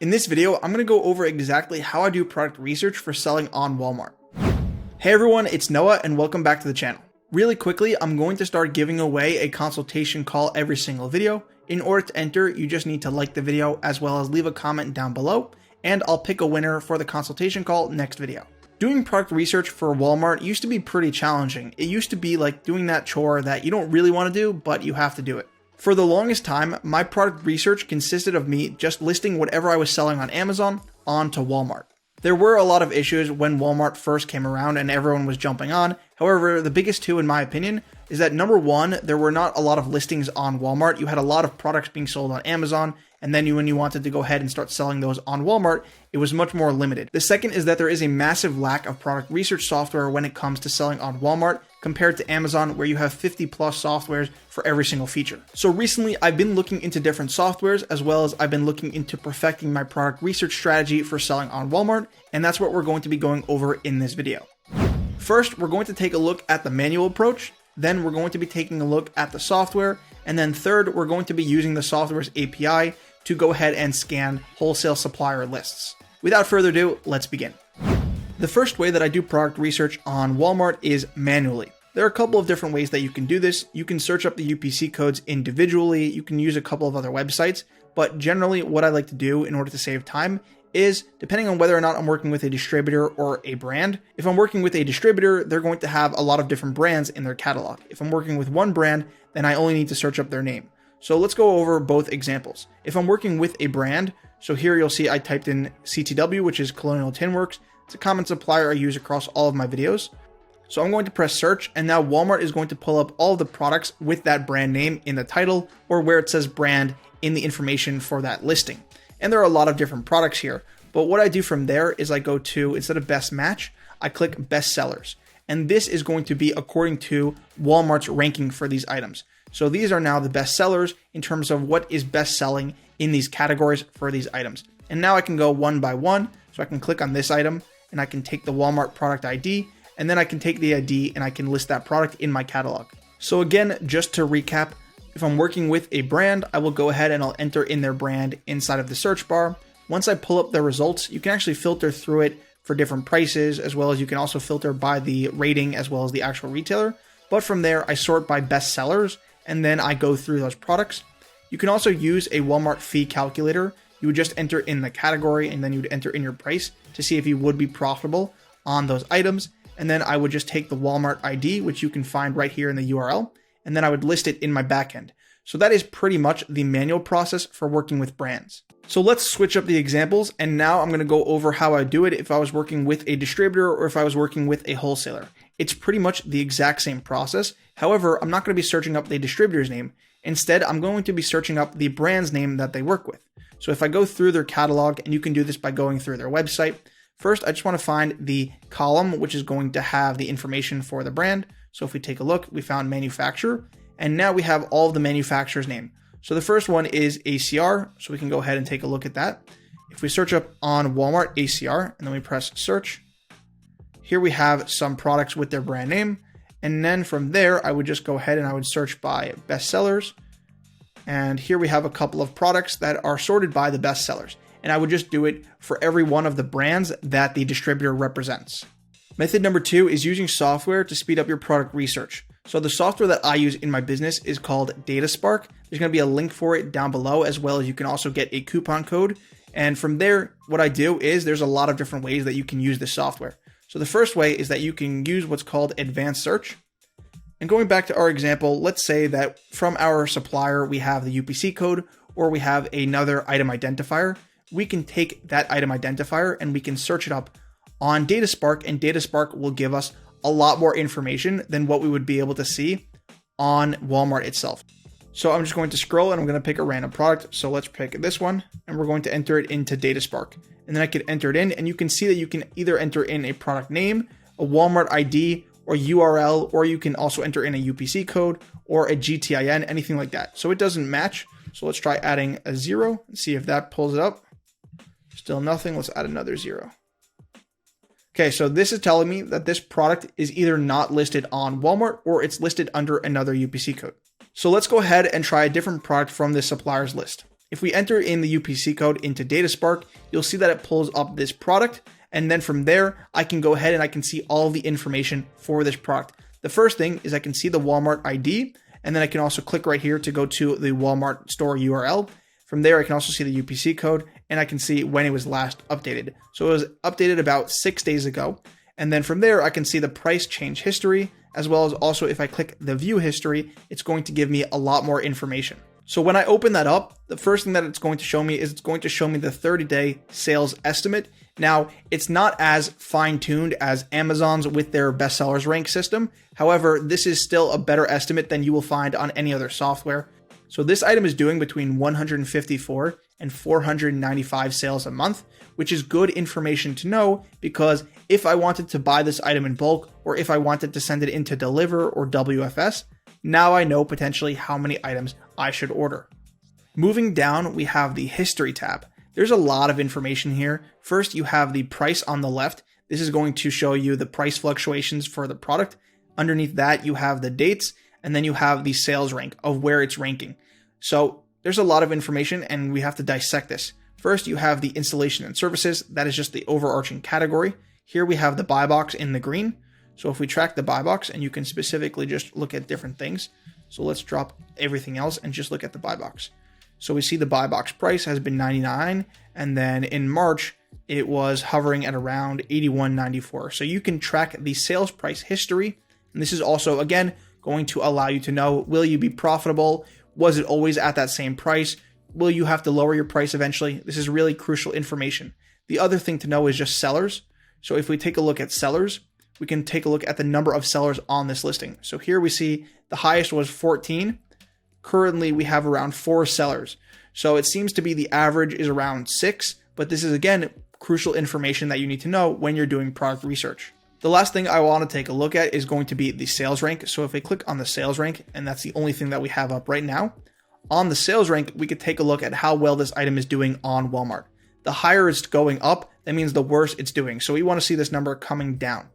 In this video, I'm going to go over exactly how I do product research for selling on Walmart. Hey everyone, it's Noah and welcome back to the channel. Really quickly, I'm going to start giving away a consultation call every single video. In order to enter, you just need to like the video as well as leave a comment down below, and I'll pick a winner for the consultation call next video. Doing product research for Walmart used to be pretty challenging. It used to be like doing that chore that you don't really want to do, but you have to do it. For the longest time, my product research consisted of me just listing whatever I was selling on Amazon onto Walmart. There were a lot of issues when Walmart first came around and everyone was jumping on. However, the biggest two in my opinion is that number one, there were not a lot of listings on Walmart. You had a lot of products being sold on Amazon, and then when you wanted to go ahead and start selling those on Walmart, it was much more limited. The second is that there is a massive lack of product research software when it comes to selling on Walmart compared to Amazon, where you have 50 plus softwares for every single feature. So recently I've been looking into different softwares, as well as I've been looking into perfecting my product research strategy for selling on Walmart, and that's what we're going to be going over in this video. First, we're going to take a look at the manual approach, then we're going to be taking a look at the software, and then third, we're going to be using the software's API to go ahead and scan wholesale supplier lists. Without further ado, let's begin. The first way that I do product research on Walmart is manually. There are a couple of different ways that you can do this. You can search up the UPC codes individually, you can use a couple of other websites, but generally what I like to do in order to save time is, depending on whether or not I'm working with a distributor or a brand. If I'm working with a distributor, they're going to have a lot of different brands in their catalog. If I'm working with one brand, then I only need to search up their name. So let's go over both examples. If I'm working with a brand, so here you'll see I typed in CTW, which is Colonial Tin Works. It's a common supplier I use across all of my videos. So I'm going to press search, and now Walmart is going to pull up all of the products with that brand name in the title or where it says brand in the information for that listing. And there are a lot of different products here, but what I do from there is I go to, instead of best match, I click best sellers. And this is going to be according to Walmart's ranking for these items. So these are now the best sellers in terms of what is best selling in these categories for these items. And now I can go one by one. So I can click on this item and I can take the Walmart product ID, and then I can take the ID and I can list that product in my catalog. So again, just to recap, if I'm working with a brand, I will go ahead and I'll enter in their brand inside of the search bar. Once I pull up the results, you can actually filter through it for different prices, as well as you can also filter by the rating as well as the actual retailer. But from there, I sort by best sellers, and then I go through those products. You can also use a Walmart fee calculator. You would just enter in the category and then you would enter in your price to see if you would be profitable on those items. And then I would just take the Walmart ID, which you can find right here in the URL, and then I would list it in my backend. So that is pretty much the manual process for working with brands. So let's switch up the examples, and now I'm going to go over how I do it if I was working with a distributor or if I was working with a wholesaler. It's pretty much the exact same process. However, I'm not going to be searching up the distributor's name. Instead, I'm going to be searching up the brand's name that they work with. So if I go through their catalog, and you can do this by going through their website, first, I just want to find the column, which is going to have the information for the brand. So if we take a look, we found manufacturer, and now we have all of the manufacturer's name. So the first one is ACR, so we can go ahead and take a look at that. If we search up on Walmart ACR, and then we press search, here we have some products with their brand name. And then from there, I would just go ahead and I would search by best sellers. And here we have a couple of products that are sorted by the best sellers. And I would just do it for every one of the brands that the distributor represents. Method number two is using software to speed up your product research. So the software that I use in my business is called DataSpark. There's going to be a link for it down below, as well as you can also get a coupon code. And from there, what I do is there's a lot of different ways that you can use this software. So the first way is that you can use what's called advanced search. And going back to our example, let's say that from our supplier, we have the UPC code or we have another item identifier. We can take that item identifier and we can search it up on DataSpark, and DataSpark will give us a lot more information than what we would be able to see on Walmart itself. So I'm just going to scroll and I'm going to pick a random product. So let's pick this one and we're going to enter it into DataSpark. And then I could enter it in, and you can see that you can either enter in a product name, a Walmart ID, or URL, or you can also enter in a UPC code or a GTIN, anything like that. So it doesn't match. So let's try adding a 0 and see if that pulls it up. Still nothing. Let's add another 0. Okay, so this is telling me that this product is either not listed on Walmart or it's listed under another UPC code. So let's go ahead and try a different product from this supplier's list. If we enter in the UPC code into DataSpark, you'll see that it pulls up this product. And then from there, I can go ahead and I can see all the information for this product. The first thing is I can see the Walmart ID, and then I can also click right here to go to the Walmart store URL. From there, I can also see the UPC code, and I can see when it was last updated. So it was updated about 6 days ago. And then from there, I can see the price change history, as well as also if I click the view history, it's going to give me a lot more information. So when I open that up, the first thing that it's going to show me is it's going to show me the 30-day sales estimate. Now, it's not as fine-tuned as Amazon's with their bestsellers rank system. However, this is still a better estimate than you will find on any other software. So this item is doing between 154 and 495 sales a month, which is good information to know, because if I wanted to buy this item in bulk, or if I wanted to send it into Deliver or WFS, now I know potentially how many items I should order. Moving down, we have the history tab. There's a lot of information here. First, you have the price on the left. This is going to show you the price fluctuations for the product. Underneath that, you have the dates, and then you have the sales rank of where it's ranking. So there's a lot of information, and we have to dissect this. First, you have the installation and services. That is just the overarching category. Here we have the buy box in the green. So if we track the buy box, and you can specifically just look at different things. So let's drop everything else and just look at the buy box. So we see the buy box price has been $99, and then in March, it was hovering at around $81.94. So you can track the sales price history. And this is also, again, going to allow you to know, will you be profitable? Was it always at that same price? Will you have to lower your price eventually? This is really crucial information. The other thing to know is just sellers. So if we take a look at sellers, we can take a look at the number of sellers on this listing. So here we see the highest was 14. Currently, we have around 4 sellers. So it seems to be the average is around 6, but this is, again, crucial information that you need to know when you're doing product research. The last thing I want to take a look at is going to be the sales rank. So if I click on the sales rank, and that's the only thing that we have up right now, on the sales rank, we could take a look at how well this item is doing on Walmart. The higher it's going up, that means the worse it's doing. So we want to see this number coming down.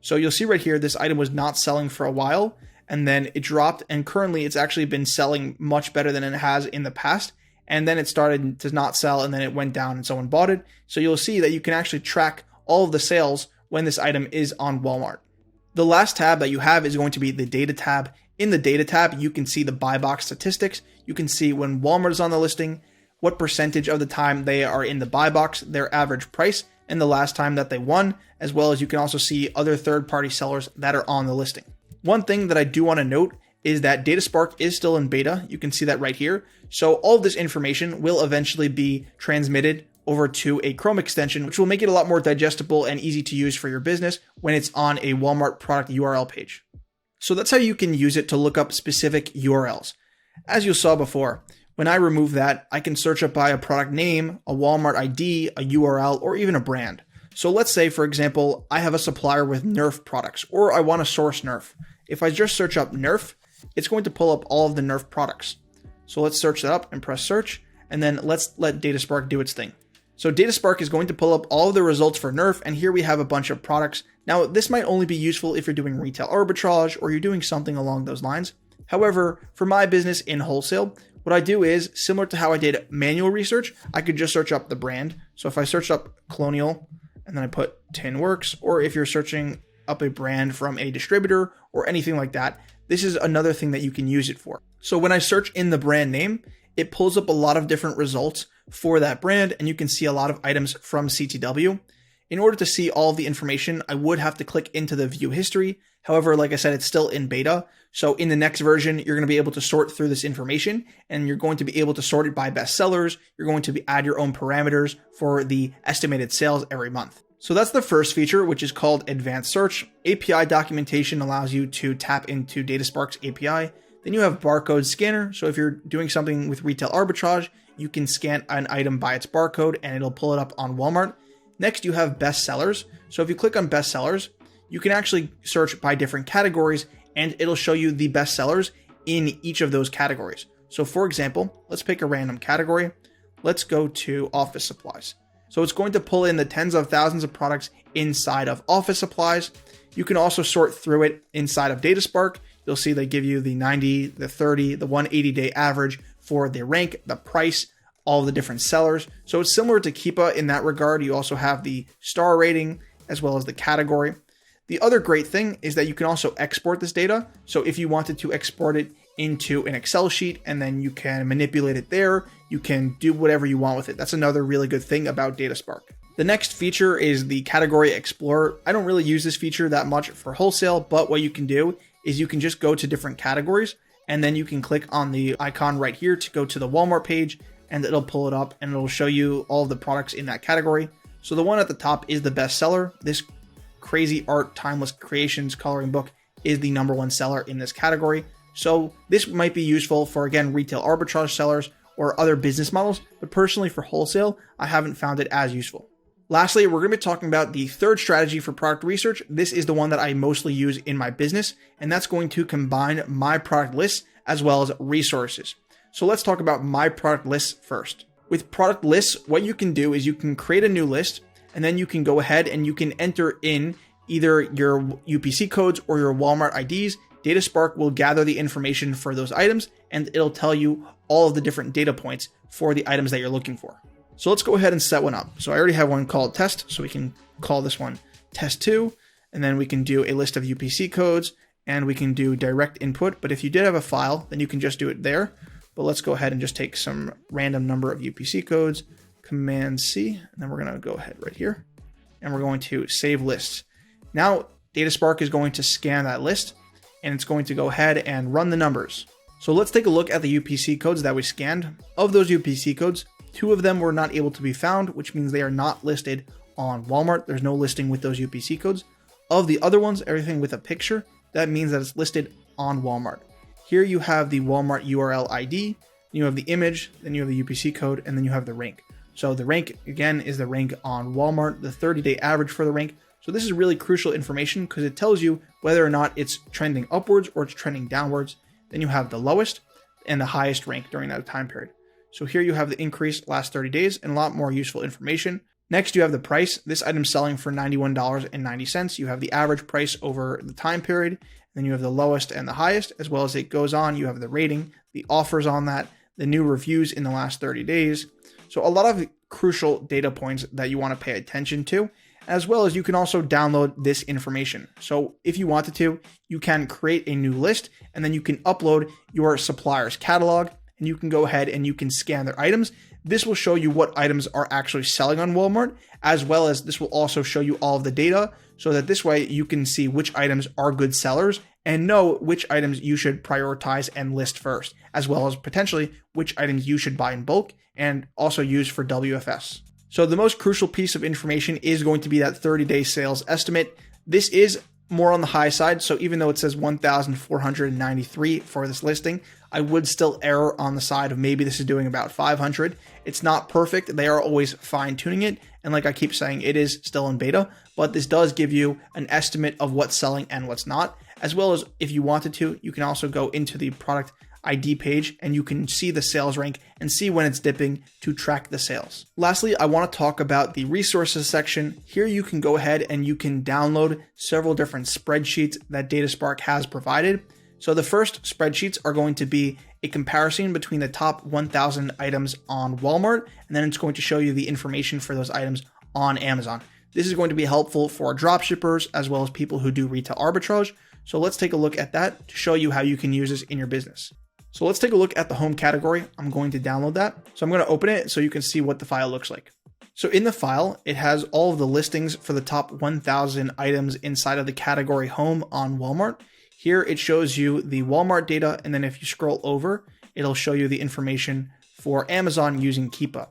So you'll see right here, this item was not selling for a while, and then it dropped, and currently it's actually been selling much better than it has in the past. And then it started to not sell, and then it went down and someone bought it. So you'll see that you can actually track all of the sales when this item is on Walmart. The last tab that you have is going to be the data tab. In the data tab, you can see the buy box statistics. You can see when Walmart is on the listing, what percentage of the time they are in the buy box, their average price, and the last time that they won, as well as you can also see other third-party sellers that are on the listing. One thing that I do want to note is that DataSpark is still in beta. You can see that right here. So all of this information will eventually be transmitted over to a Chrome extension, which will make it a lot more digestible and easy to use for your business when it's on a Walmart product URL page. So that's how you can use it to look up specific URLs. As you saw before, when I remove that, I can search up by a product name, a Walmart ID, a URL, or even a brand. So let's say, for example, I have a supplier with Nerf products, or I want to source Nerf. If I just search up Nerf, it's going to pull up all of the Nerf products. So let's search that up and press search, and then let's let DataSpark do its thing. So DataSpark is going to pull up all of the results for Nerf, and here we have a bunch of products. Now, this might only be useful if you're doing retail arbitrage or you're doing something along those lines. However, for my business in wholesale, what I do is, similar to how I did manual research, I could just search up the brand. So if I search up Colonial, and then I put Tin Works, or if you're searching up a brand from a distributor or anything like that, this is another thing that you can use it for. So when I search in the brand name, it pulls up a lot of different results for that brand, and you can see a lot of items from CTW. In order to see all of the information, I would have to click into the view history. However, like I said, it's still in beta. So in the next version, you're going to be able to sort through this information, and you're going to be able to sort it by bestsellers. You're going to add your own parameters for the estimated sales every month. So that's the first feature, which is called Advanced Search. API documentation allows you to tap into DataSpark's API. Then you have barcode scanner. So if you're doing something with retail arbitrage, you can scan an item by its barcode and it'll pull it up on Walmart. Next, you have bestsellers. So if you click on bestsellers, you can actually search by different categories and it'll show you the bestsellers in each of those categories. So for example, let's pick a random category. Let's go to office supplies. So it's going to pull in the tens of thousands of products inside of office supplies. You can also sort through it inside of DataSpark. You'll see they give you the 90, the 30, the 180-day average for the rank, the price, all the different sellers. So it's similar to Keepa in that regard. You also have the star rating as well as the category. The other great thing is that you can also export this data. So if you wanted to export it into an Excel sheet and then you can manipulate it there, you can do whatever you want with it. That's another really good thing about DataSpark. The next feature is the Category Explorer. I don't really use this feature that much for wholesale, but what you can do is you can just go to different categories and then you can click on the icon right here to go to the Walmart page and it'll pull it up and it'll show you all of the products in that category. So the one at the top is the best seller. This Crazy Art Timeless Creations coloring book is the #1 seller in this category. So this might be useful for, again, retail arbitrage sellers or other business models, but personally for wholesale, I haven't found it as useful. Lastly, we're going to be talking about the third strategy for product research. This is the one that I mostly use in my business, and that's going to combine my product lists as well as resources. So let's talk about my product lists first. With product lists, what you can do is you can create a new list, and then you can go ahead and you can enter in either your UPC codes or your Walmart IDs. DataSpark will gather the information for those items, and it'll tell you all of the different data points for the items that you're looking for. So let's go ahead and set one up. So I already have one called test, so we can call this one test 2, and then we can do a list of UPC codes, and we can do direct input. But if you did have a file, then you can just do it there. But let's go ahead and just take some random number of UPC codes, Command C, and then we're going to go ahead right here, and we're going to save lists. Now, DataSpark is going to scan that list, and it's going to go ahead and run the numbers. So let's take a look at the UPC codes that we scanned. Of those UPC codes, 2 of them were not able to be found, which means they are not listed on Walmart. There's no listing with those UPC codes. Of the other ones, everything with a picture, that means that it's listed on Walmart. Here you have the Walmart URL ID, you have the image, then you have the UPC code, and then you have the rank. So the rank, again, is the rank on Walmart, the 30-day average for the rank. So this is really crucial information because it tells you whether or not it's trending upwards or it's trending downwards. Then you have the lowest and the highest rank during that time period. So here you have the increase last 30 days and a lot more useful information. Next, you have the price. This item's selling for $91.90. You have the average price over the time period. Then you have the lowest and the highest, as well as it goes on. You have the rating, the offers on that, the new reviews in the last 30 days. So a lot of crucial data points that you want to pay attention to, as well as you can also download this information. So if you wanted to, you can create a new list and then you can upload your supplier's catalog and you can go ahead and you can scan their items. This will show you what items are actually selling on Walmart, as well as this will also show you all of the data so that this way you can see which items are good sellers and know which items you should prioritize and list first, as well as potentially which items you should buy in bulk and also use for WFS. So the most crucial piece of information is going to be that 30-day sales estimate. This is more on the high side. So even though it says 1,493 for this listing, I would still err on the side of maybe this is doing about 500. It's not perfect. They are always fine tuning it. And like I keep saying, it is still in beta, but this does give you an estimate of what's selling and what's not, as well as if you wanted to, you can also go into the product ID page and you can see the sales rank and see when it's dipping to track the sales. Lastly, I want to talk about the resources section. Here you can go ahead and you can download several different spreadsheets that DataSpark has provided. So the first spreadsheets are going to be a comparison between the top 1,000 items on Walmart, and then it's going to show you the information for those items on Amazon. This is going to be helpful for dropshippers as well as people who do retail arbitrage. So let's take a look at that to show you how you can use this in your business. So let's take a look at the home category. I'm going to download that. So I'm going to open it so you can see what the file looks like. So in the file, it has all of the listings for the top 1,000 items inside of the category home on Walmart. Here it shows you the Walmart data, and then if you scroll over, it'll show you the information for Amazon using Keepa.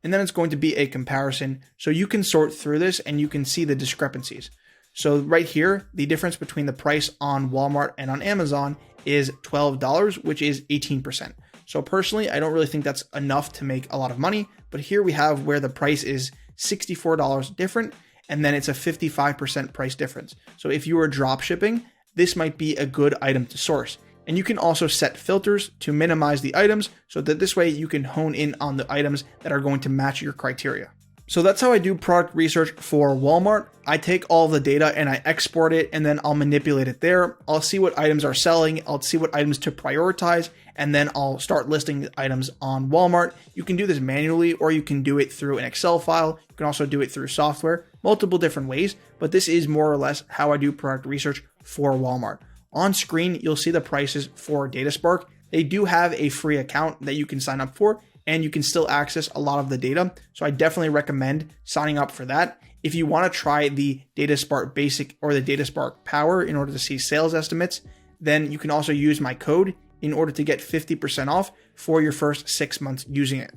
And then it's going to be a comparison, so you can sort through this and you can see the discrepancies. So right here, the difference between the price on Walmart and on Amazon is $12, which is 18%. So personally, I don't really think that's enough to make a lot of money, but here we have where the price is $64 different, and then it's a 55% price difference. So if you were drop shipping, this might be a good item to source. And you can also set filters to minimize the items so that this way you can hone in on the items that are going to match your criteria. So that's how I do product research for Walmart. I take all the data and I export it, and then I'll manipulate it there. I'll see what items are selling. I'll see what items to prioritize, and then I'll start listing the items on Walmart. You can do this manually, or you can do it through an Excel file. You can also do it through software, multiple different ways, but this is more or less how I do product research for Walmart. On screen, you'll see the prices for DataSpark. They do have a free account that you can sign up for, and you can still access a lot of the data. So I definitely recommend signing up for that. If you want to try the DataSpark Basic or the DataSpark Power in order to see sales estimates, then you can also use my code in order to get 50% off for your first 6 months using it.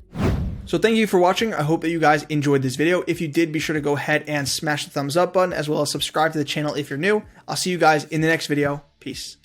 So thank you for watching. I hope that you guys enjoyed this video. If you did, be sure to go ahead and smash the thumbs up button, as well as subscribe to the channel if you're new. I'll see you guys in the next video. Peace.